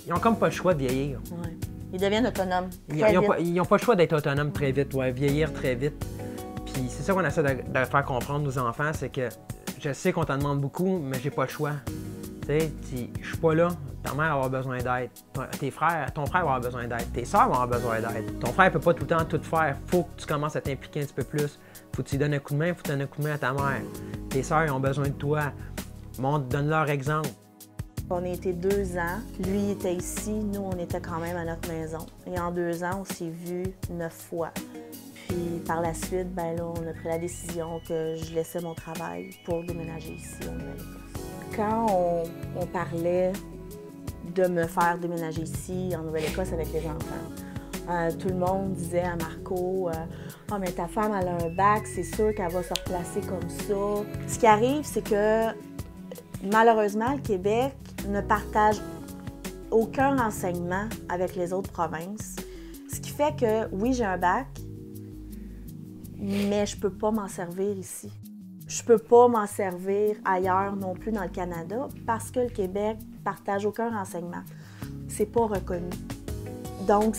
ils ont comme pas le choix de vieillir. Ouais. Ils deviennent autonomes. Ils n'ont pas le choix d'être autonomes très vite, ouais, vieillir très vite. Puis c'est ça qu'on essaie de faire comprendre aux enfants, c'est que je sais qu'on t'en demande beaucoup, mais j'ai pas le choix. Tu sais, je suis pas là. Ta mère va avoir besoin d'aide. Ton frère va avoir besoin d'aide. Tes sœurs vont avoir besoin d'aide. Ton frère peut pas tout le temps tout faire. Faut que tu commences à t'impliquer un petit peu plus. Faut que tu lui donnes un coup de main, faut que tu donnes un coup de main à ta mère. Tes sœurs, ils ont besoin de toi. Donne leur exemple. On a été 2 ans. Lui était ici, nous, on était quand même à notre maison. Et en 2 ans, on s'est vus 9 fois. Puis par la suite, ben là, on a pris la décision que je laissais mon travail pour déménager ici en Nouvelle-Écosse. Quand on parlait de me faire déménager ici en Nouvelle-Écosse avec les enfants, tout le monde disait à Marco « Ah, mais ta femme, elle a un bac, c'est sûr qu'elle va se replacer comme ça. » Ce qui arrive, c'est que malheureusement, le Québec ne partage aucun renseignement avec les autres provinces. Ce qui fait que, oui, j'ai un bac, mais je peux pas m'en servir ici. Je peux pas m'en servir ailleurs non plus dans le Canada parce que le Québec partage aucun renseignement. C'est pas reconnu. Donc,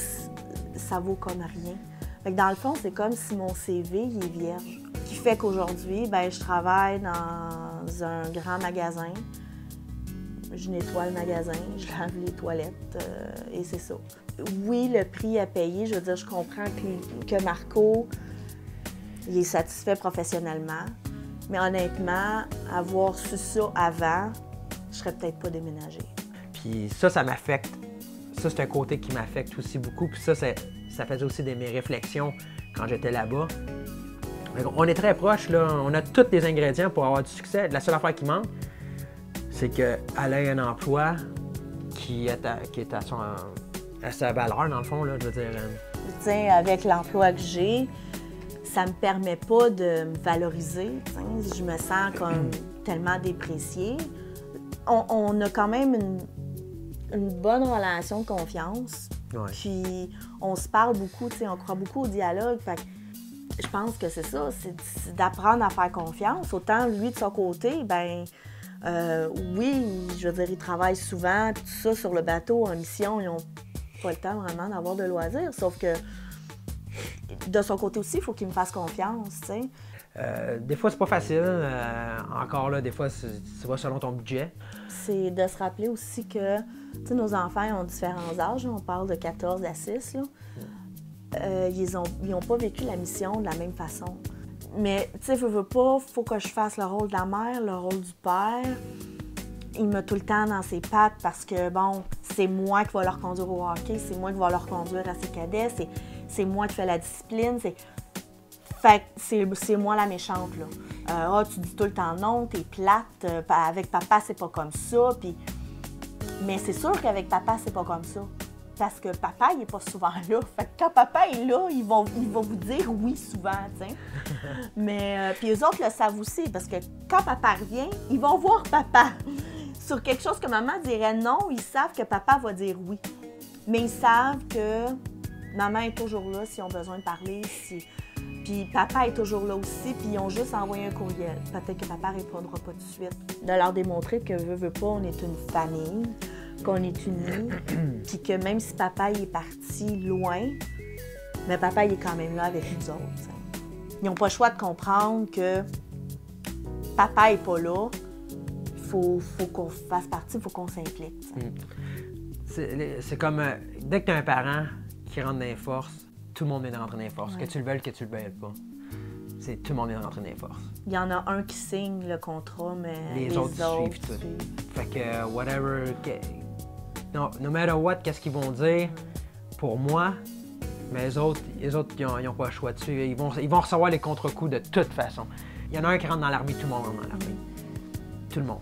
ça vaut comme rien. Fait que dans le fond, c'est comme si mon CV il est vierge. Ce qui fait qu'aujourd'hui, ben, je travaille dans un grand magasin. Je nettoie le magasin, je lave les toilettes et c'est ça. Oui, le prix à payer, je veux dire, je comprends que Marco, il est satisfait professionnellement, mais honnêtement, avoir su ça avant, je serais peut-être pas déménagée. Puis ça m'affecte. Ça, c'est un côté qui m'affecte aussi beaucoup. Puis ça faisait aussi de mes réflexions quand j'étais là-bas. On est très proches, là. On a tous les ingrédients pour avoir du succès. La seule affaire qui manque, c'est qu'elle ait un emploi qui est à sa valeur, dans le fond, là, je veux dire. Tu sais, avec l'emploi que j'ai, ça me permet pas de me valoriser. T'sais. Je me sens comme tellement dépréciée. On a quand même une bonne relation de confiance. Ouais. Puis on se parle beaucoup, on croit beaucoup au dialogue. Fait que je pense que c'est ça, c'est d'apprendre à faire confiance. Autant lui de son côté, ben oui, je veux dire, il travaille souvent, puis tout ça sur le bateau en mission, ils n'ont pas le temps vraiment d'avoir de loisirs. Sauf que de son côté aussi, il faut qu'il me fasse confiance, tu sais. Des fois, c'est pas facile. Encore là, des fois, ça va selon ton budget. C'est de se rappeler aussi que, tu sais, nos enfants ils ont différents âges. On parle de 14 à 6. Là. Ils n'ont pas vécu la mission de la même façon. Mais, tu sais, veux pas, faut que je fasse le rôle de la mère, le rôle du père. Il me met tout le temps dans ses pattes parce que, bon, c'est moi qui vais leur conduire au hockey, c'est moi qui vais leur conduire à ses cadets, c'est moi qui fais la discipline. Fait que c'est moi la méchante, là. Tu dis tout le temps non, t'es plate, avec papa, c'est pas comme ça. Puis... Mais c'est sûr qu'avec papa, c'est pas comme ça. Parce que papa, il est pas souvent là. Fait que quand papa est là, il va vous dire oui souvent, tu sais. Mais, puis eux autres le savent aussi, parce que quand papa revient, ils vont voir papa. Sur quelque chose que maman dirait non, ils savent que papa va dire oui. Mais ils savent que maman est toujours là s'ils ont besoin de parler, Puis papa est toujours là aussi, puis ils ont juste envoyé un courriel. Peut-être que papa ne répondra pas tout de suite. De leur démontrer que veut pas, on est une famille, qu'on est unis, puis que même si papa il est parti loin, mais papa il est quand même là avec nous autres. T'sais. Ils n'ont pas le choix de comprendre que papa n'est pas là. Faut qu'on fasse partie, il faut qu'on s'implique. C'est comme dès que tu as un parent qui rentre dans les forces, tout le monde est rentré dans les forces. Ouais. Que tu le veuilles, que tu le veuilles pas. Tout le monde est rentré dans les forces. Il y en a un qui signe le contrat, mais les autres suivent tout. Fait que whatever, no matter what, qu'est-ce qu'ils vont dire pour moi, mais les autres ils n'ont pas le choix de suivre. Ils vont recevoir les contre-coups de toute façon. Il y en a un qui rentre dans l'armée, tout le monde rentre dans l'armée. Tout le monde.